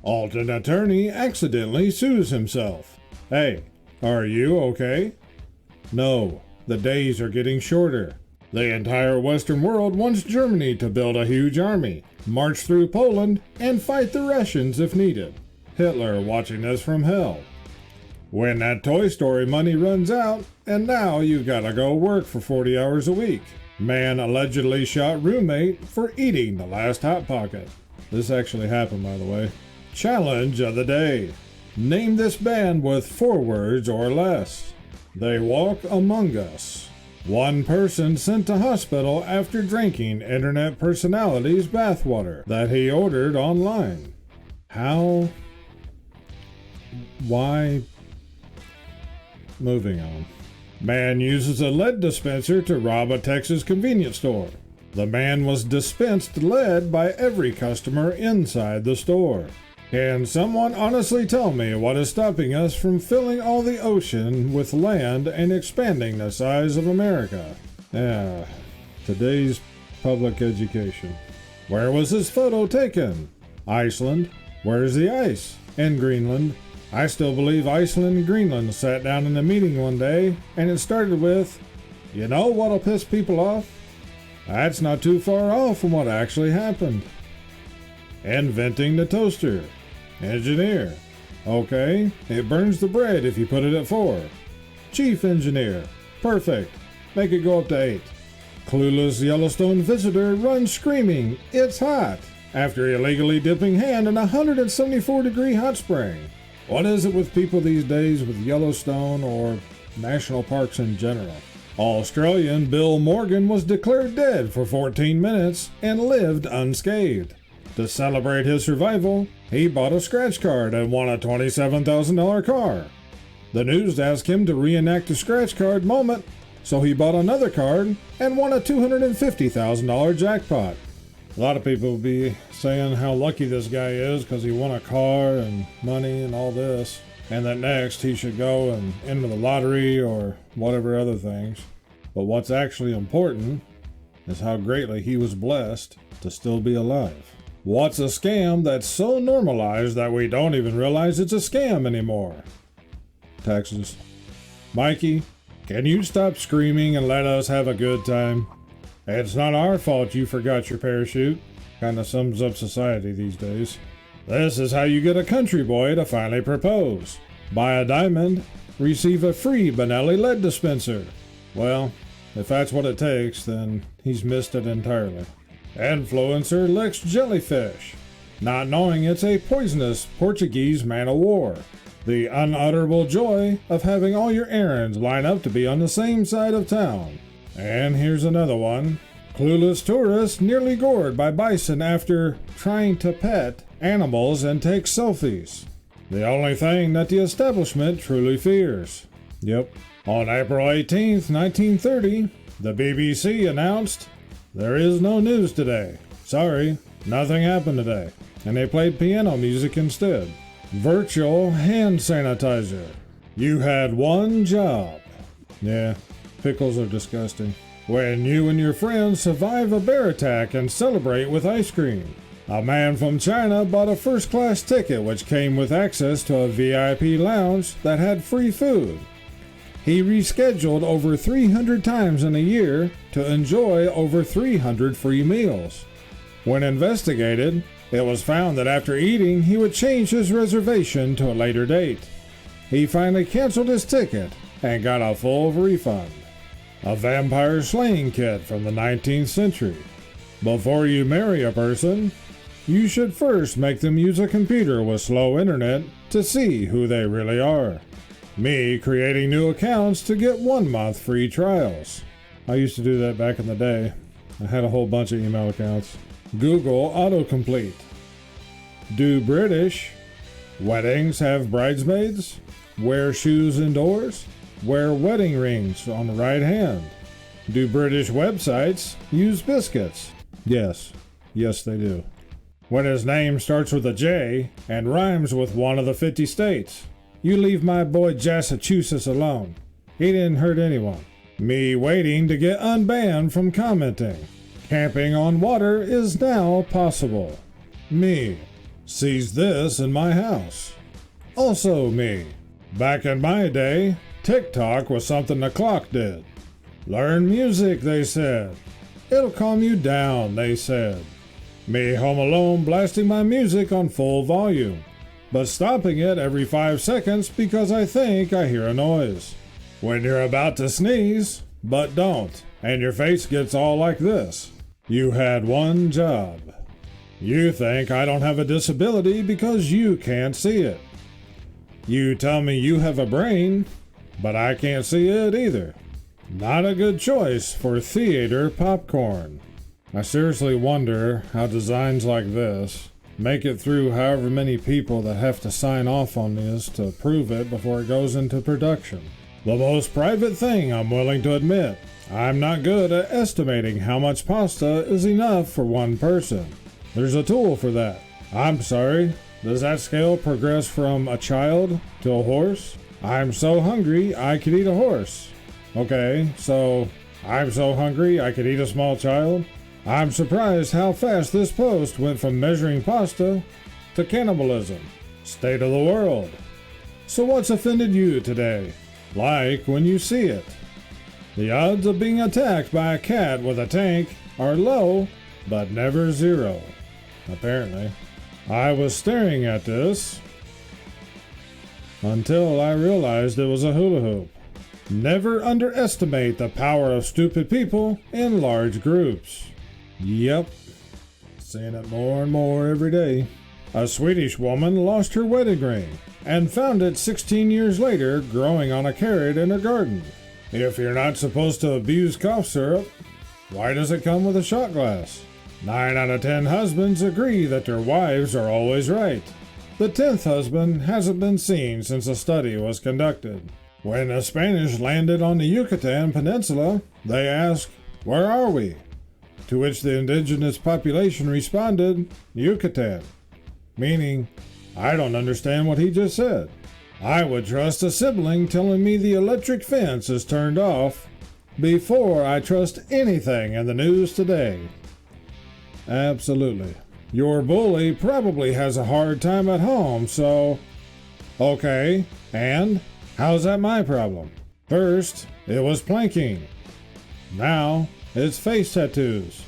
Alton attorney accidentally sues himself. Hey, are you okay? No, the days are getting shorter. The entire Western world wants Germany to build a huge army, march through Poland, and fight the Russians if needed. Hitler watching us from hell. When that Toy Story money runs out, and now you gotta go work for 40 hours a week. Man allegedly shot roommate for eating the last Hot Pocket. This actually happened, by the way. Challenge of the day. Name this band with 4 words or less. They walk among us. One person sent to hospital after drinking internet personality's bathwater that he ordered online. How? Why? Moving on. Man uses a lead dispenser to rob a Texas convenience store. The man was dispensed lead by every customer inside the store. Can someone honestly tell me what is stopping us from filling all the ocean with land and expanding the size of America? Yeah, today's public education. Where was this photo taken? Iceland. Where's the ice? And Greenland. I still believe Iceland and Greenland sat down in a meeting one day, and it started with, you know what'll piss people off? That's not too far off from what actually happened. Inventing the toaster. Engineer. Okay, it burns the bread if you put it at 4. Chief engineer. Perfect. Make it go up to 8. Clueless Yellowstone visitor runs screaming, "It's hot!" after illegally dipping hand in a 174-degree hot spring. What is it with people these days with Yellowstone or national parks in general? Australian Bill Morgan was declared dead for 14 minutes and lived unscathed. To celebrate his survival, he bought a scratch card and won a $27,000 car. The news asked him to reenact the scratch card moment, so he bought another card and won a $250,000 jackpot. A lot of people will be saying how lucky this guy is because he won a car and money and all this, and that next he should go and enter the lottery or whatever other things. But what's actually important is how greatly he was blessed to still be alive. What's a scam that's so normalized that we don't even realize it's a scam anymore? Taxes. Mikey, can you stop screaming and let us have a good time? It's not our fault you forgot your parachute. Kinda sums up society these days. This is how you get a country boy to finally propose. Buy a diamond, receive a free Benelli lead dispenser. Well, if that's what it takes, then he's missed it entirely. Influencer licks jellyfish, not knowing it's a poisonous Portuguese man-o'-war. The unutterable joy of having all your errands line up to be on the same side of town. And here's another one. Clueless tourist nearly gored by bison after trying to pet animals and take selfies. The only thing that the establishment truly fears. Yep. On April 18th, 1930, the BBC announced, "There is no news today. Sorry, nothing happened today." And they played piano music instead. Virtual hand sanitizer. You had one job. Yeah, pickles are disgusting. When you and your friends survive a bear attack and celebrate with ice cream. A man from China bought a first-class ticket which came with access to a VIP lounge that had free food. He rescheduled over 300 times in a year to enjoy over 300 free meals. When investigated, it was found that after eating, he would change his reservation to a later date. He finally canceled his ticket and got a full refund. A vampire slaying kit from the 19th century. Before you marry a person, you should first make them use a computer with slow internet to see who they really are. Me creating new accounts to get 1 month free trials. I used to do that back in the day. I had a whole bunch of email accounts. Google autocomplete. Do British weddings have bridesmaids? Wear shoes indoors? Wear wedding rings on the right hand. Do British websites use biscuits? Yes. Yes, they do. When his name starts with a J and rhymes with one of the 50 states. You leave my boy Massachusetts alone. He didn't hurt anyone. Me waiting to get unbanned from commenting. Camping on water is now possible. Me sees this in my house. Also me. Back in my day, TikTok was something the clock did. Learn music, they said. It'll calm you down, they said. Me home alone blasting my music on full volume, but stopping it every 5 seconds because I think I hear a noise. When you're about to sneeze, but don't, and your face gets all like this. You had one job. You think I don't have a disability because you can't see it. You tell me you have a brain, but I can't see it either. Not a good choice for theater popcorn. I seriously wonder how designs like this make it through however many people that have to sign off on this to approve it before it goes into production. The most private thing I'm willing to admit, I'm not good at estimating how much pasta is enough for one person. There's a tool for that. I'm sorry, does that scale progress from a child to a horse? I'm so hungry I could eat a horse. Okay, so I'm so hungry I could eat a small child? I'm surprised how fast this post went from measuring pasta to cannibalism. State of the world. So what's offended you today? Like when you see it. The odds of being attacked by a cat with a tank are low, but never zero. Apparently. I was staring at this until I realized it was a hula hoop. Never underestimate the power of stupid people in large groups. Yep, seeing it more and more every day. A Swedish woman lost her wedding ring and found it 16 years later growing on a carrot in her garden. If you're not supposed to abuse cough syrup, why does it come with a shot glass? 9 out of 10 husbands agree that their wives are always right. The 10th husband hasn't been seen since a study was conducted. When the Spanish landed on the Yucatan Peninsula, they asked, "Where are we?" To which the indigenous population responded, "Yucatan," meaning, I don't understand what he just said. I would trust a sibling telling me the electric fence is turned off before I trust anything in the news today. Absolutely. Your bully probably has a hard time at home, so... Okay, and how's that my problem? First, it was planking. Now, it's face tattoos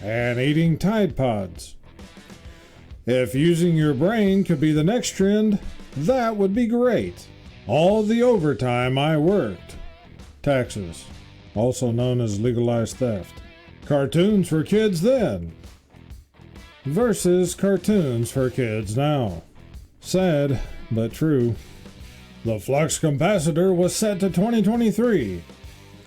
and eating Tide Pods. If using your brain could be the next trend, that would be great. All the overtime I worked. Taxes, also known as legalized theft. Cartoons for kids then versus cartoons for kids now. Sad, but true. The flux capacitor was set to 2023,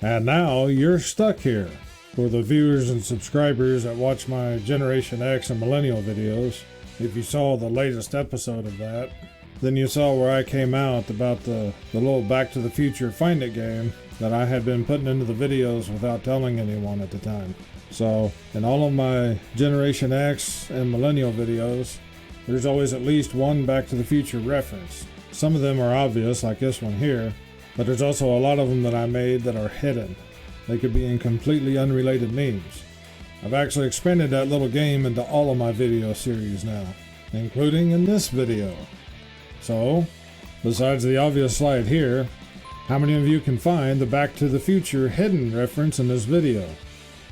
and now you're stuck here. For the viewers and subscribers that watch my Generation X and Millennial videos, if you saw the latest episode of that, then you saw where I came out about the little Back to the Future Find It game that I had been putting into the videos without telling anyone at the time. So, in all of my Generation X and Millennial videos, there's always at least one Back to the Future reference. Some of them are obvious, like this one here, but there's also a lot of them that I made that are hidden. They could be in completely unrelated memes. I've actually expanded that little game into all of my video series now, including in this video. So, besides the obvious slide here, how many of you can find the Back to the Future hidden reference in this video?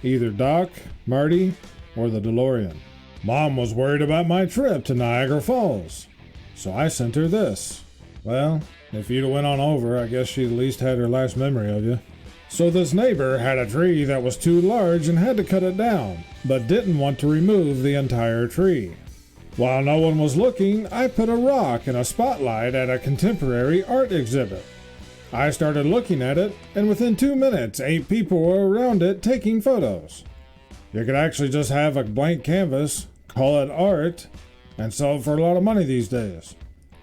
Either Doc, Marty, or the DeLorean. Mom was worried about my trip to Niagara Falls, so I sent her this. Well, if you'd have went on over, I guess she at least had her last memory of you. So this neighbor had a tree that was too large and had to cut it down, but didn't want to remove the entire tree. While no one was looking, I put a rock in a spotlight at a contemporary art exhibit. I started looking at it, and within 2 minutes, 8 people were around it taking photos. You could actually just have a blank canvas, call it art, and sell it for a lot of money these days.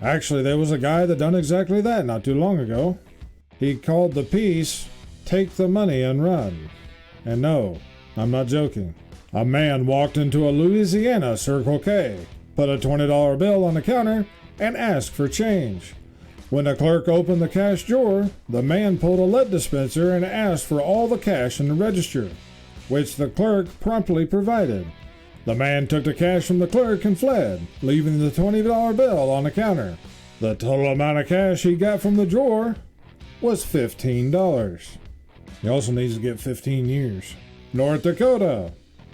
Actually, there was a guy that done exactly that not too long ago. He called the piece, "Take the Money and Run." And no, I'm not joking. A man walked into a Louisiana Circle K, put a $20 bill on the counter, and asked for change. When the clerk opened the cash drawer, the man pulled a lead dispenser and asked for all the cash in the register, which the clerk promptly provided. The man took the cash from the clerk and fled, leaving the $20 bill on the counter. The total amount of cash he got from the drawer was $15. He also needs to get 15 years. North Dakota.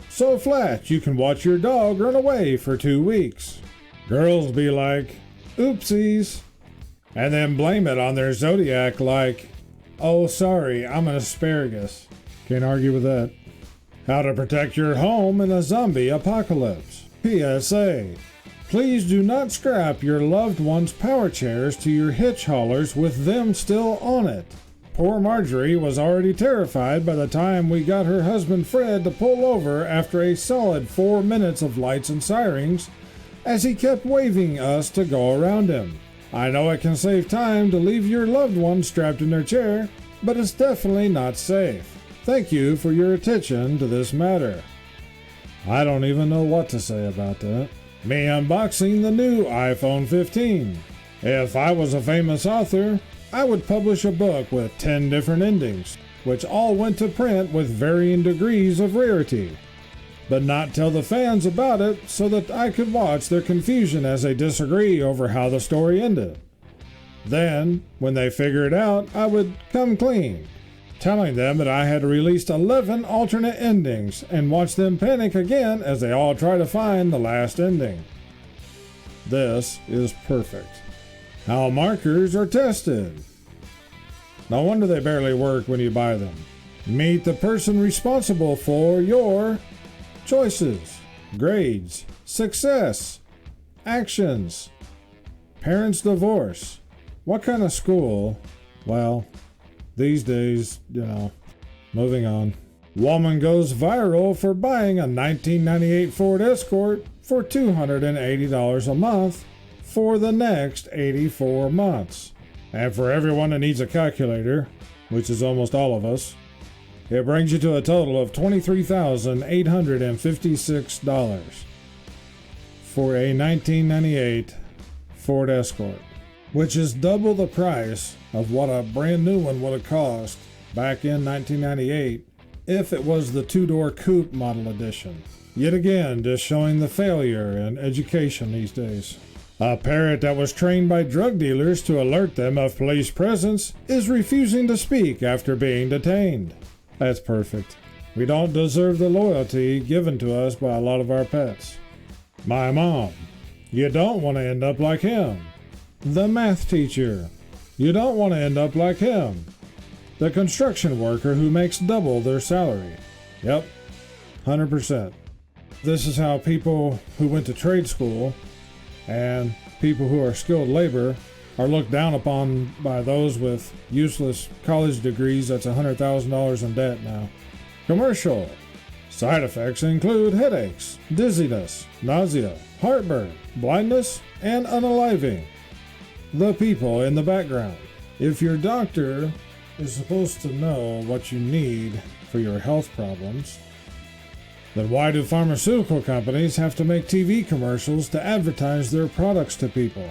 So flat you can watch your dog run away for 2 weeks. Girls be like, oopsies, and then blame it on their zodiac like, oh sorry, I'm an asparagus. Can't argue with that. How to protect your home in a zombie apocalypse. PSA. Please do not strap your loved one's power chairs to your hitch haulers with them still on it. Poor Marjorie was already terrified by the time we got her husband Fred to pull over after a solid 4 minutes of lights and sirens as he kept waving us to go around him. I know it can save time to leave your loved one strapped in their chair, but it's definitely not safe. Thank you for your attention to this matter. I don't even know what to say about that. Me unboxing the new iPhone 15. If I was a famous author, I would publish a book with 10 different endings, which all went to print with varying degrees of rarity, but not tell the fans about it so that I could watch their confusion as they disagree over how the story ended. Then, when they figure it out, I would come clean, telling them that I had released 11 alternate endings and watch them panic again as they all try to find the last ending. This is perfect. How markers are tested. No wonder they barely work when you buy them. Meet the person responsible for your choices, grades, success, actions, parents' divorce. What kind of school? Well, these days, moving on. Woman goes viral for buying a 1998 Ford Escort for $280 a month for the next 84 months. And for everyone that needs a calculator, which is almost all of us, it brings you to a total of $23,856 for a 1998 Ford Escort, which is double the price of what a brand new one would have cost back in 1998 if it was the two-door coupe model edition. Yet again, just showing the failure in education these days. A parrot that was trained by drug dealers to alert them of police presence is refusing to speak after being detained. That's perfect. We don't deserve the loyalty given to us by a lot of our pets. My mom. You don't want to end up like him. The math teacher. You don't want to end up like him. The construction worker who makes double their salary. Yep, 100%. This is how people who went to trade school and people who are skilled labor are looked down upon by those with useless college degrees that's $100,000 in debt now. Commercial. Side effects include headaches, dizziness, nausea, heartburn, blindness, and unaliving. The people in the background. If your doctor is supposed to know what you need for your health problems, then why do pharmaceutical companies have to make TV commercials to advertise their products to people?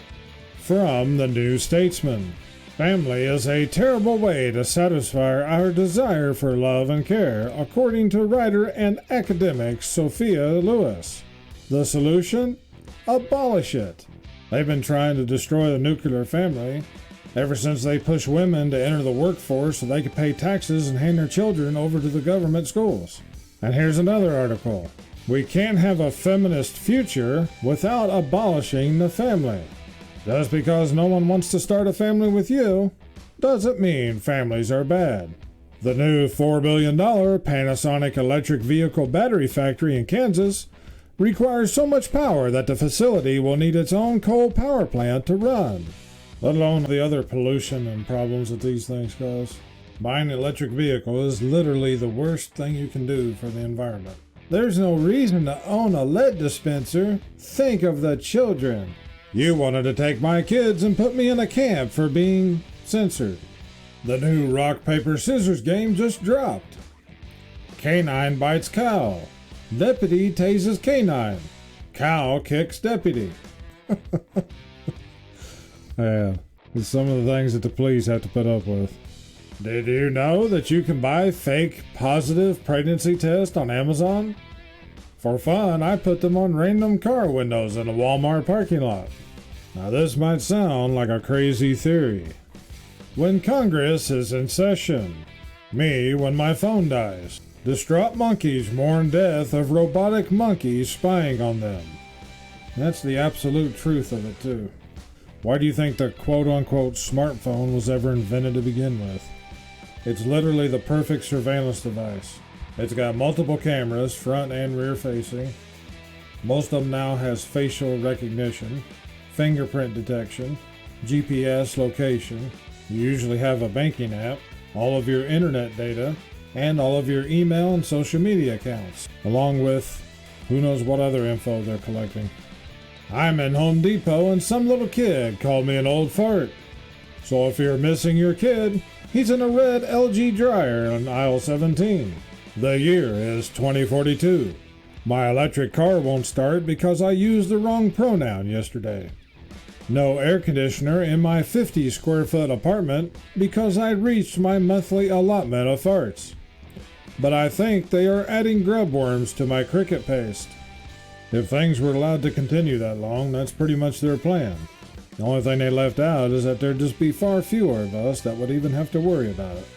From the New Statesman. Family is a terrible way to satisfy our desire for love and care, according to writer and academic Sophia Lewis. The solution? Abolish it. They've been trying to destroy the nuclear family ever since they pushed women to enter the workforce so they could pay taxes and hand their children over to the government schools. And here's another article. We can't have a feminist future without abolishing the family. Just because no one wants to start a family with you doesn't mean families are bad. The new $4 billion Panasonic electric vehicle battery factory in Kansas requires so much power that the facility will need its own coal power plant to run, let alone the other pollution and problems that these things cause. Buying an electric vehicle is literally the worst thing you can do for the environment. There's no reason to own a lead dispenser. Think of the children. You wanted to take my kids and put me in a camp for being censored. The new rock, paper, scissors game just dropped. Canine bites cow. Deputy tases canine. Cow kicks deputy. Yeah, it's some of the things that the police have to put up with. Did you know that you can buy fake positive pregnancy tests on Amazon For fun, I put them on random car windows in a Walmart parking lot. Now this might sound like a crazy theory. When Congress is in session. Me when my phone dies. Distraught monkeys mourn death of robotic monkeys spying on them. That's the absolute truth of it too. Why do you think the quote-unquote smartphone was ever invented to begin with? It's literally the perfect surveillance device. It's got multiple cameras, front and rear facing. Most of them now has facial recognition, fingerprint detection, GPS location. You usually have a banking app, all of your internet data, and all of your email and social media accounts, along with who knows what other info they're collecting. I'm in Home Depot and some little kid called me an old fart. So if you're missing your kid, he's in a red LG dryer on aisle 17. The year is 2042. My electric car won't start because I used the wrong pronoun yesterday. No air conditioner in my 50 square foot apartment because I reached my monthly allotment of farts. But I think they are adding grub worms to my cricket paste. If things were allowed to continue that long, that's pretty much their plan. The only thing they left out is that there'd just be far fewer of us that would even have to worry about it.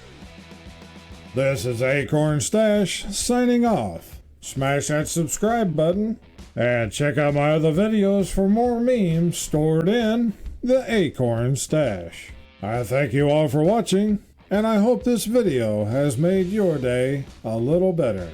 This is akornzstash signing off. Smash that subscribe button and check out my other videos for more memes stored in the Akornz stash. I thank you all for watching, and I hope this video has made your day a little better.